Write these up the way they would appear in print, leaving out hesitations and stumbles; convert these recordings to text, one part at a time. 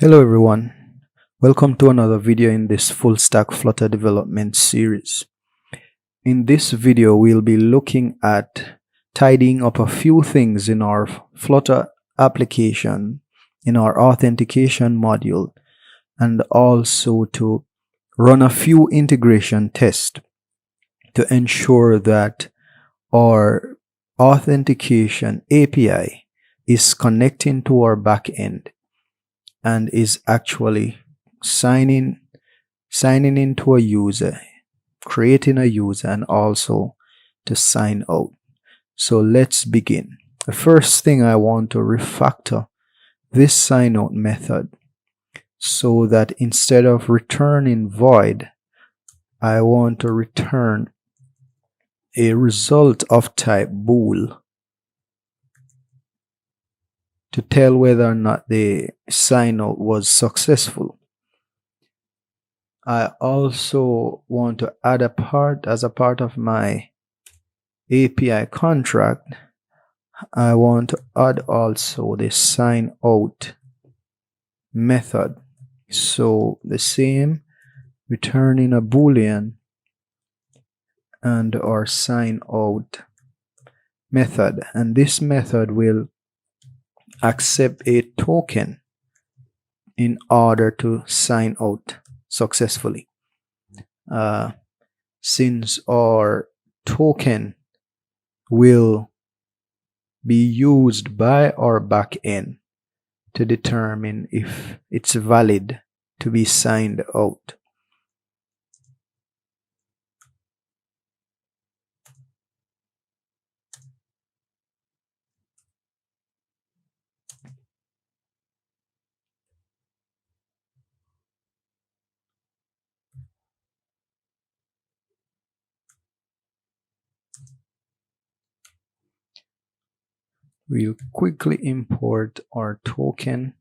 Hello everyone, welcome to another video in this full stack Flutter development series. In this video we'll be looking at tidying up a few things in our Flutter application, in our authentication module, and also to run a few integration tests to ensure that our authentication API is connecting to our backend and is actually signing into a user, creating a user, and also to sign out. So let's begin. The first thing, I want to refactor this sign out method so that instead of returning void, I want to return a result of type bool to tell whether or not the sign out was successful. I also want to add as a part of my API contract, I want to add also the sign out method. So the same, returning a boolean and our sign out method, and this method will accept a token in order to sign out successfully. Since our token will be used by our backend to determine if it's valid to be signed out. We'll quickly import our token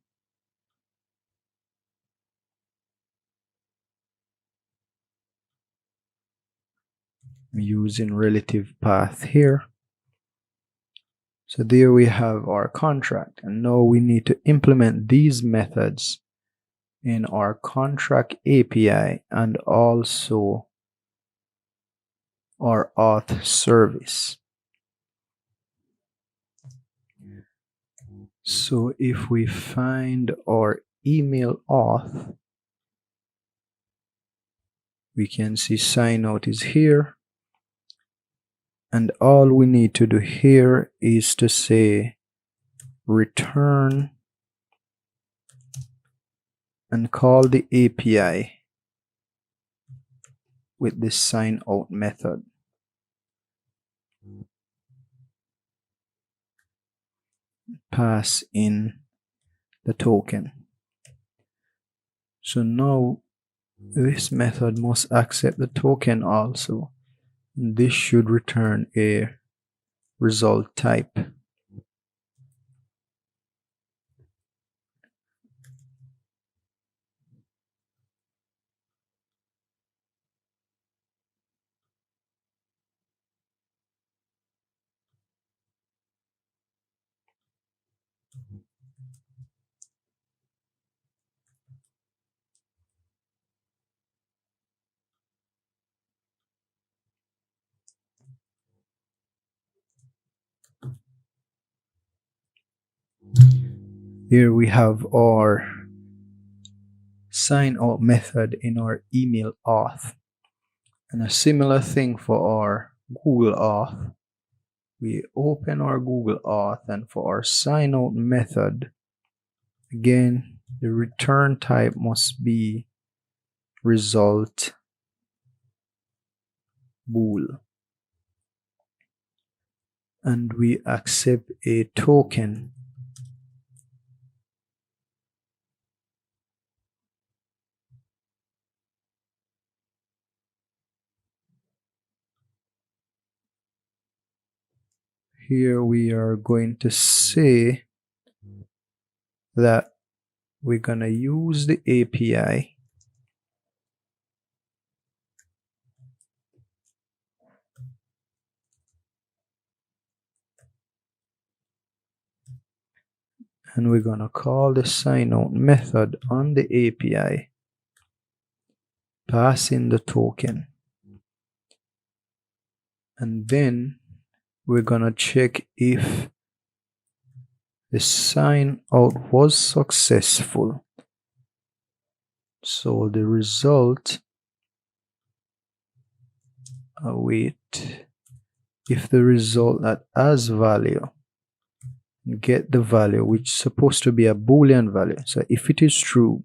using relative path here. So there we have our contract, and now we need to implement these methods in our contract API and also our auth service. So if we find our email auth, we can see sign out is here, and all we need to do here is to say return and call the API with this sign out method. Pass in the token. So now this method must accept the token also. This should return a result type. Here we have our sign out method in our email auth, and a similar thing for our Google auth. We open our Google auth, and for our sign out method, again the return type must be result bool, and we accept a token. Here we are going to say that we're going to use the API and we're going to call the signout method on the API, pass in the token, and then we're going to check if the sign out was successful. So the result, await, if the result that has value, get the value, which is supposed to be a Boolean value. So if it is true,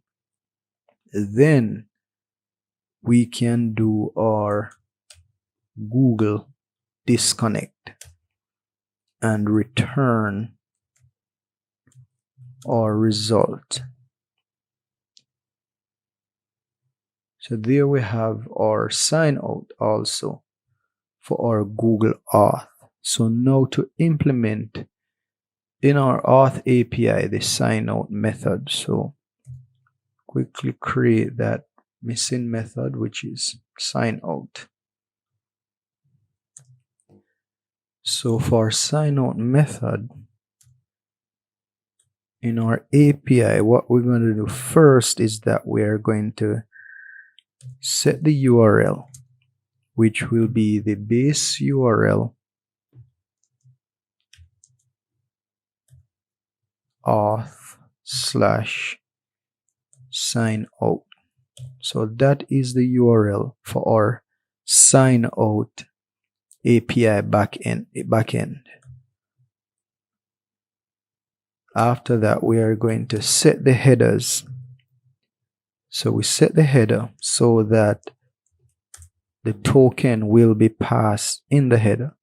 then we can do our Google disconnect and return our result. So there we have our sign out also for our Google Auth. So now to implement in our Auth API the sign out method, so quickly create that missing method, which is sign out. So for sign out method in our API, what we're going to do first is that we are going to set the URL, which will be the base URL auth/sign out. So that is the URL for our sign out API backend. After that, we are going to set the headers. So we set the header so that the token will be passed in the header.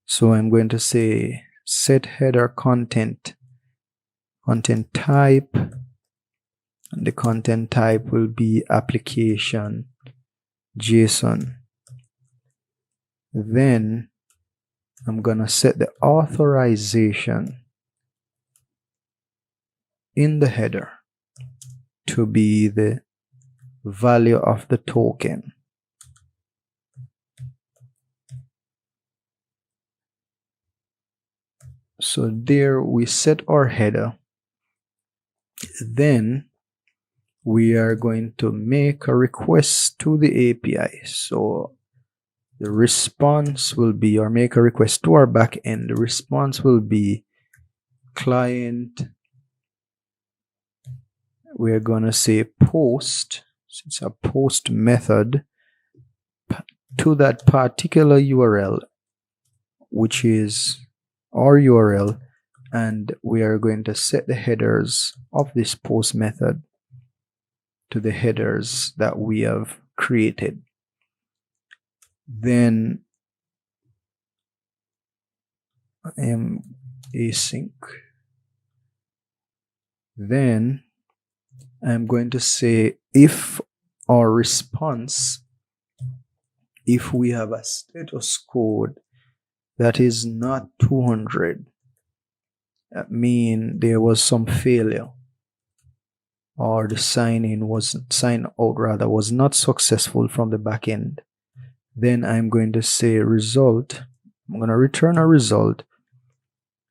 So I'm going to say set header content type, and the content type will be application JSON. Then I'm gonna set the authorization in the header to be the value of the token. So there we set our header. Then we are going to make a request to the API. So the response will be, or make a request to our backend. The response will be client. We're going to say post, so it's a post method to that particular URL, which is our URL, and we are going to set the headers of this post method to the headers that we have created. Then I am async. Then I'm going to say if our response, if we have a status code that is not 200, that means there was some failure, or the sign out was not successful from the backend, then I'm going to say result. I'm going to return a result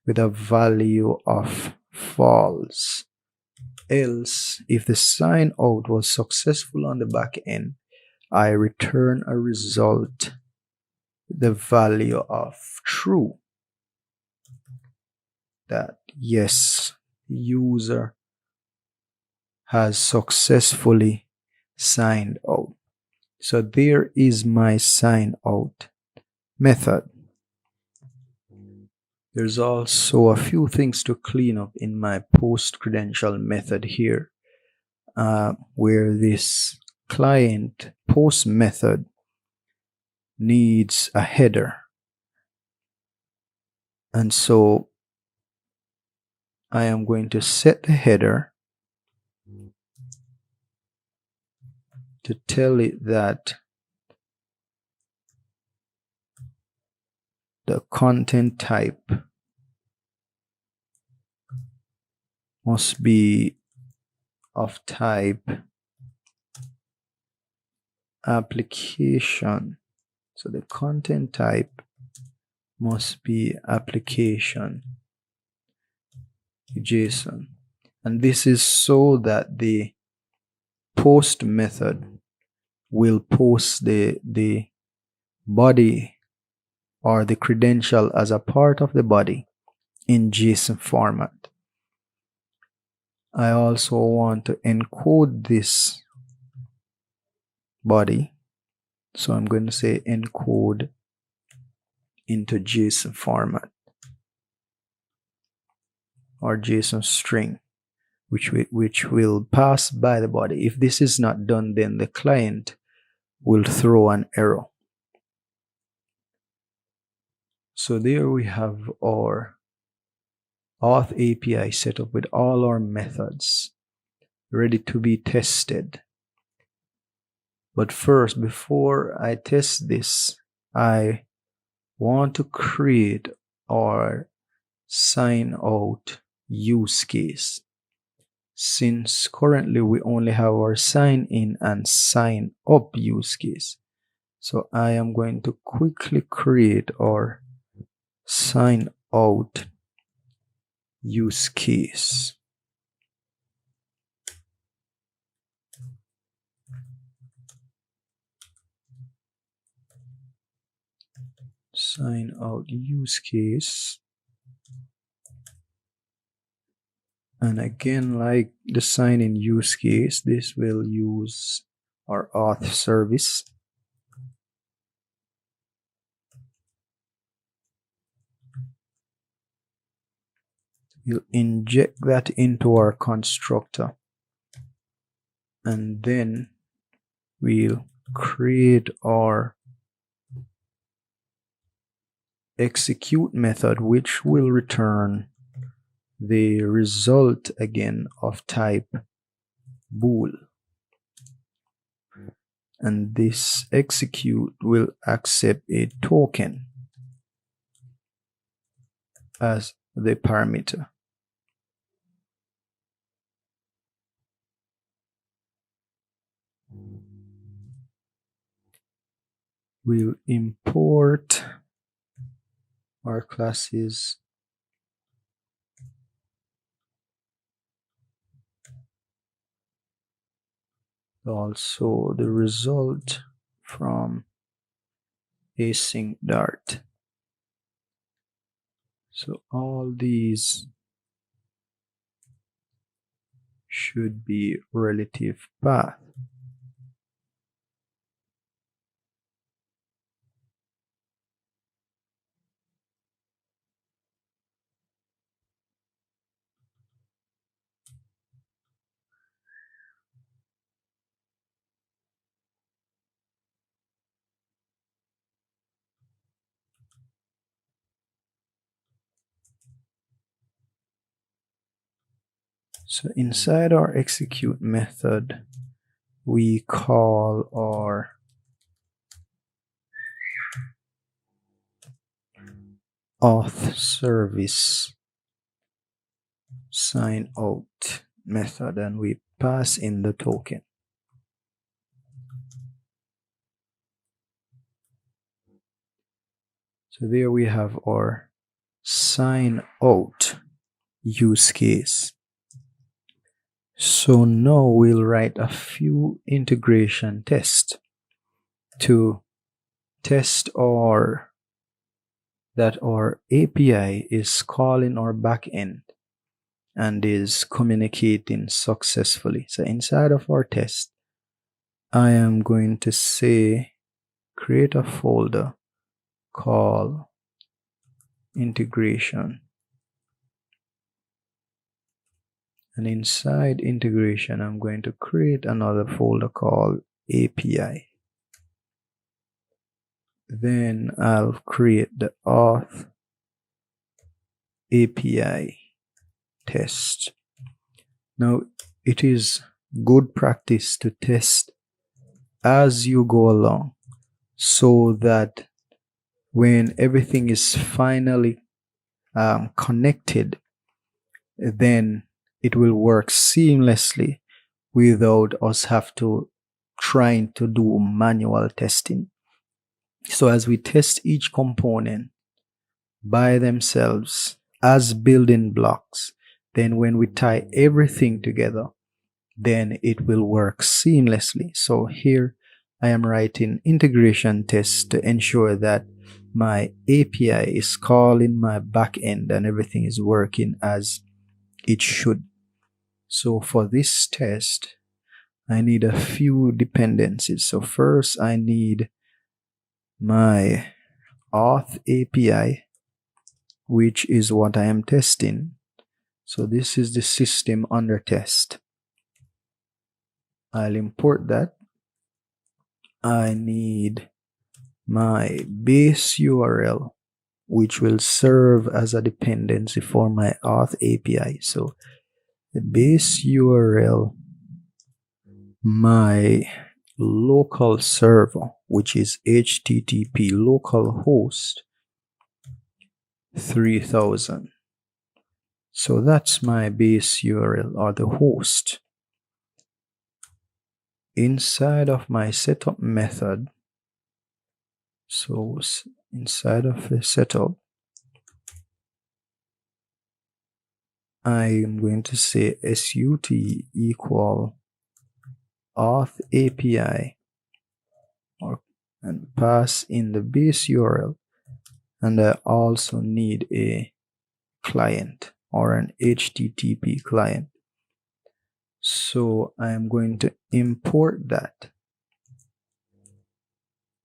with a value of false. Else, if the sign out was successful on the back end, I return a result with the value of true, that yes, user has successfully signed out. So there is my sign out method. There's also a few things to clean up in my post credential method here, where this client post method needs a header. And so I am going to set the header to tell it that the content type must be of type application. So the content type must be application. JSON. And this is so that the post method will post the body or the credential as a part of the body in JSON format. I also want to encode this body, so I'm going to say encode into JSON format or JSON string, which will pass by the body. If this is not done, then the client will throw an error. So there we have our Auth API set up with all our methods ready to be tested. But first, before I test this, I want to create our sign out use case. Since currently we only have our sign in and sign up use case. So I am going to quickly create our sign out use case. Sign out use case. And again, like the sign in use case, this will use our auth service. We'll inject that into our constructor, and then we'll create our execute method, which will return the result again of type bool. And this execute will accept a token as the parameter. We'll import our classes also the result from async dart. So all these should be relative path. So inside our execute method, we call our auth service sign out method, and we pass in the token. So there we have our sign out use case. So now we'll write a few integration tests to test that our API is calling our backend and is communicating successfully. So inside of our test, I am going to say create a folder called integration. And inside integration, I'm going to create another folder called API. Then I'll create the auth API test. Now, it is good practice to test as you go along, so that when everything is finally connected, then it will work seamlessly without us trying to do manual testing. So as we test each component by themselves as building blocks, then when we tie everything together, then it will work seamlessly. So here I am writing integration tests to ensure that my API is calling my backend and everything is working as it should. So for this test, I need a few dependencies. So first I need my auth API, which is what I am testing. So this is the system under test. I'll import that. I need my base URL, which will serve as a dependency for my auth API. So the base URL, my local server, which is HTTP localhost 3000. So that's my base URL, or the host. Inside of my setup method, so inside of the setup, I'm going to say sut equal auth API, and pass in the base URL, and I also need a client or an HTTP client. So I'm going to import that.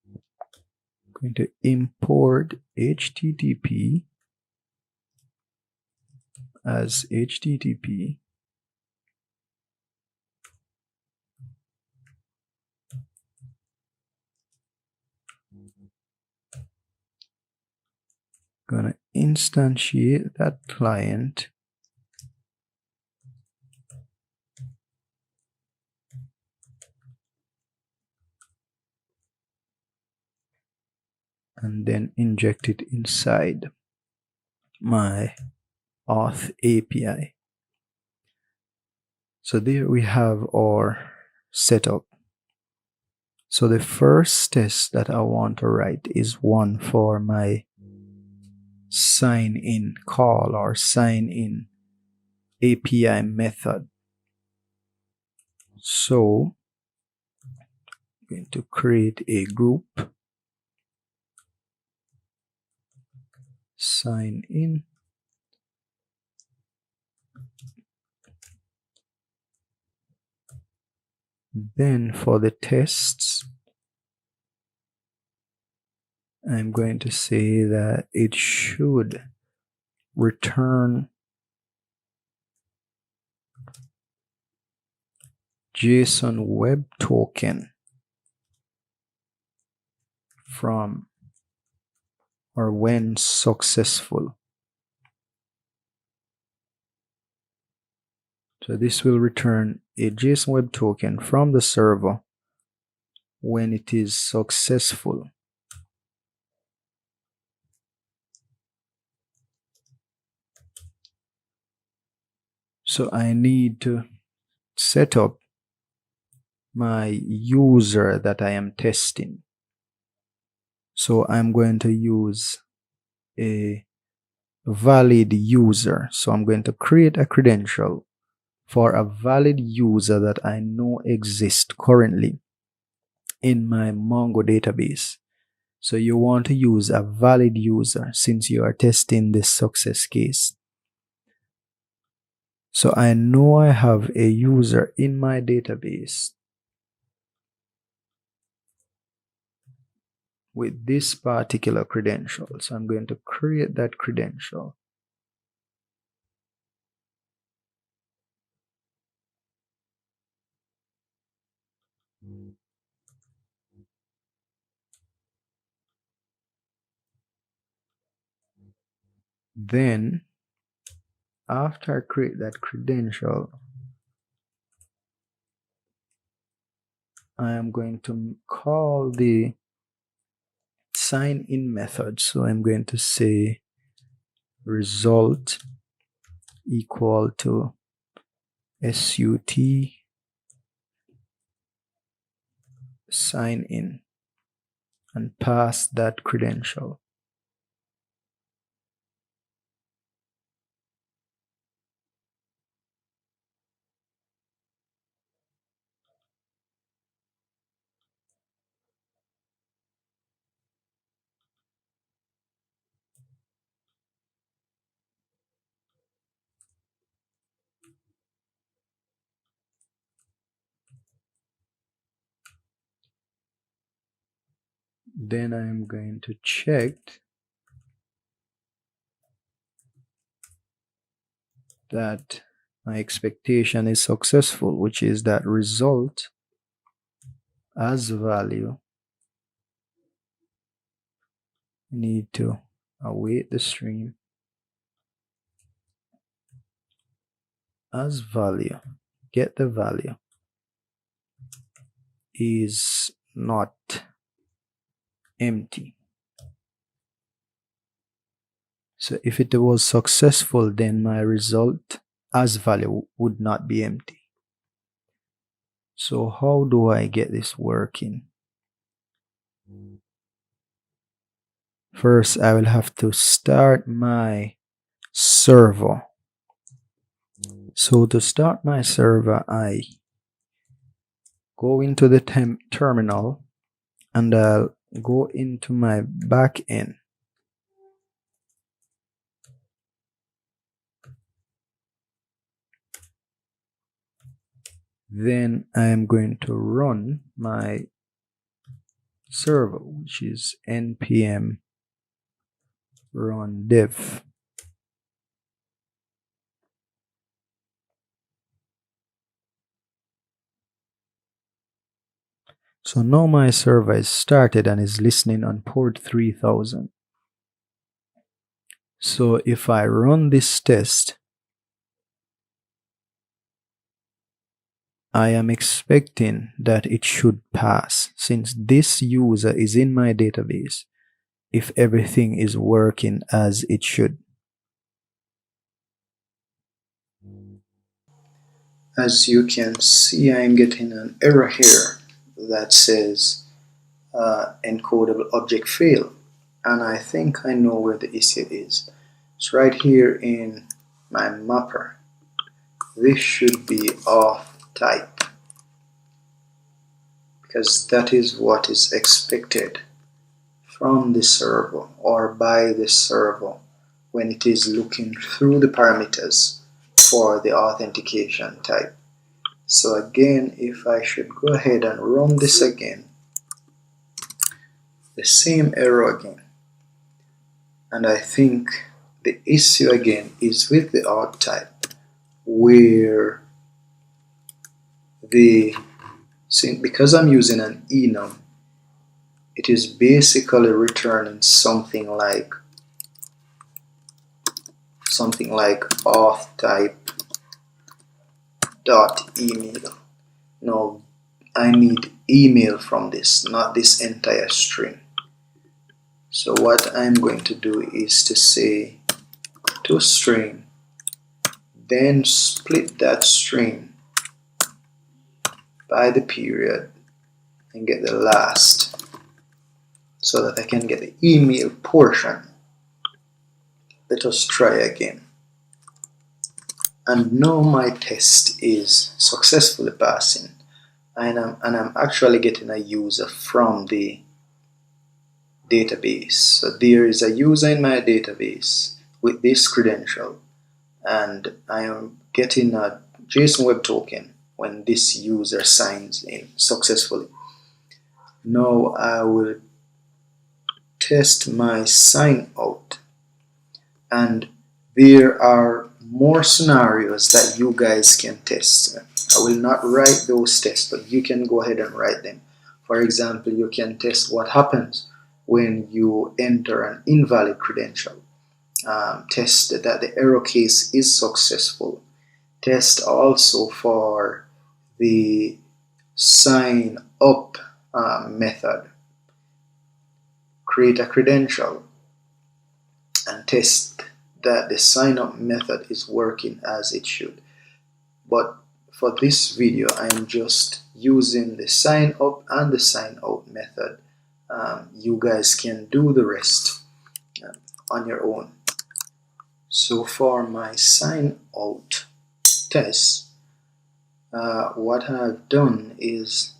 I'm going to import HTTP as HTTP. Gonna instantiate that client, and then inject it inside my auth API. So there we have our setup. So the first test that I want to write is one for my sign in call or sign in API method. So I'm going to create a group, sign in, then for the tests I'm going to say that it should return JSON web token from or when successful. So this will return a JSON web token from the server when it is successful. So I need to set up my user that I am testing. So I'm going to use a valid user. So I'm going to create a credential for a valid user that I know exists currently in my Mongo database. So you want to use a valid user since you are testing this success case. So I know I have a user in my database with this particular credential. So I'm going to create that credential. Then after I create that credential, I am going to call the sign in method. So I'm going to say result equal to sut sign in and pass that credential. Then I'm going to check that my expectation is successful, which is that result as value. Need to await the stream as value, get the value is not empty. So if it was successful, then my result as value would not be empty. So how do I get this working? First, I will have to start my server. So to start my server, I go into the terminal and I'll go into my backend. Then I am going to run my server, which is npm run dev. So now my server is started and is listening on port 3000. So if I run this test, I am expecting that it should pass since this user is in my database if everything is working as it should. As you can see, I'm getting an error here that says encodable object fail, and I think I know where the issue is. It's right here in my mapper. This should be auth type because that is what is expected from the server or by the server when it is looking through the parameters for the authentication type. So again, if I should go ahead and run this again, the same error again, and I think the issue again is with the auth type, where because I'm using an enum, it is basically returning something like auth type dot email. Now I need email from this, not this entire string. So what I'm going to do is to say to string, then split that string by the period and get the last so that I can get the email portion. Let us try again. And now my test is successfully passing, and I'm actually getting a user from the database. So there is a user in my database with this credential, and I am getting a JSON Web Token when this user signs in successfully. Now I will test my sign out, and there are more scenarios that you guys can test. I will not write those tests, but you can go ahead and write them. For example, you can test what happens when you enter an invalid credential. Test that the error case is successful. Test also for the sign up method. Create a credential and test that the sign up method is working as it should. But for this video, I'm just using the sign up and the sign out method. You guys can do the rest on your own. So for my sign out test, what I've done is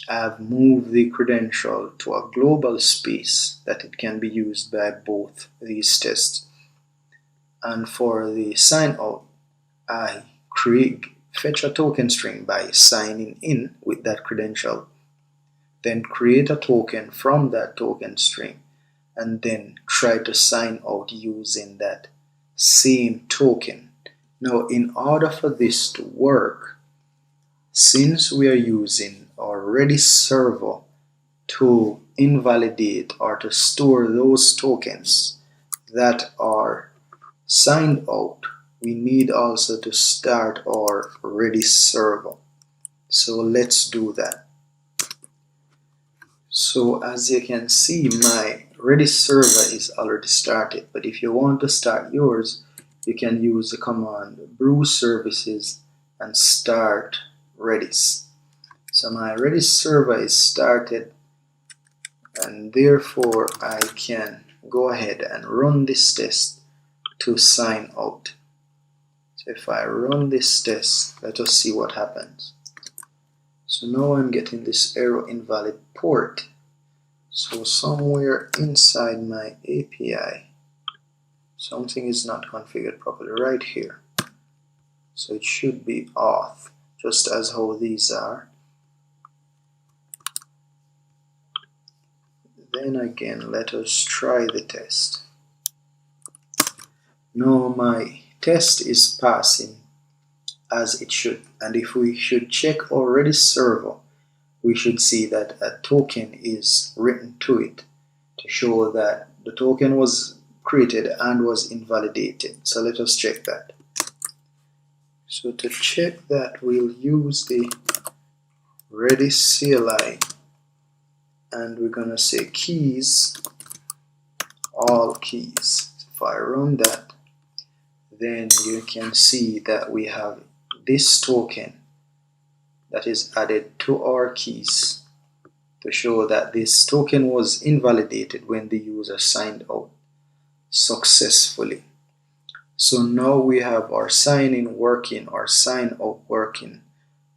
I've moved the credential to a global space that it can be used by both these tests. And for the sign out, I fetch a token string by signing in with that credential. then create a token from that token string, and then try to sign out using that same token. Now, in order for this to work, since we are using our Redis server to invalidate or to store those tokens that are signed out, we need also to start our Redis server. So let's do that. So as you can see, my Redis server is already started, but if you want to start yours, you can use the command brew services and start Redis. So my Redis server is started, and therefore I can go ahead and run this test to sign out. So if I run this test, let us see what happens. So now I'm getting this error invalid port. So somewhere inside my API, something is not configured properly right here. So it should be auth, just as how these are. Then again, let us try the test. Now my test is passing as it should, and if we should check our Redis server, we should see that a token is written to it to show that the token was created and was invalidated. So let us check that. So to check that, we'll use the Redis CLI, and we're gonna say keys, all keys. If I run that, then you can see that we have this token that is added to our keys to show that this token was invalidated when the user signed out successfully. So now we have our sign in working, our sign out working.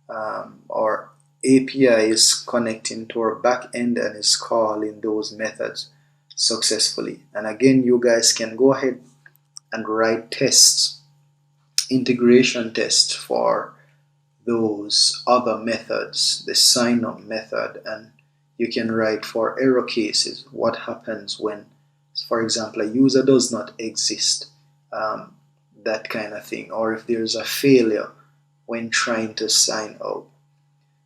Our API is connecting to our backend and is calling those methods successfully. And again, you guys can go ahead and write tests, integration tests for those other methods, the sign up method, and you can write for error cases what happens when, for example, a user does not exist, that kind of thing, or if there's a failure when trying to sign out.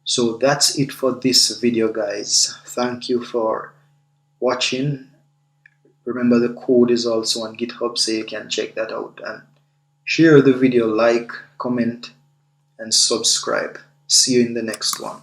So that's it for this video, guys. Thank you for watching. Remember, the code is also on GitHub, so you can check that out, and share the video, like, comment, and subscribe. See you in the next one.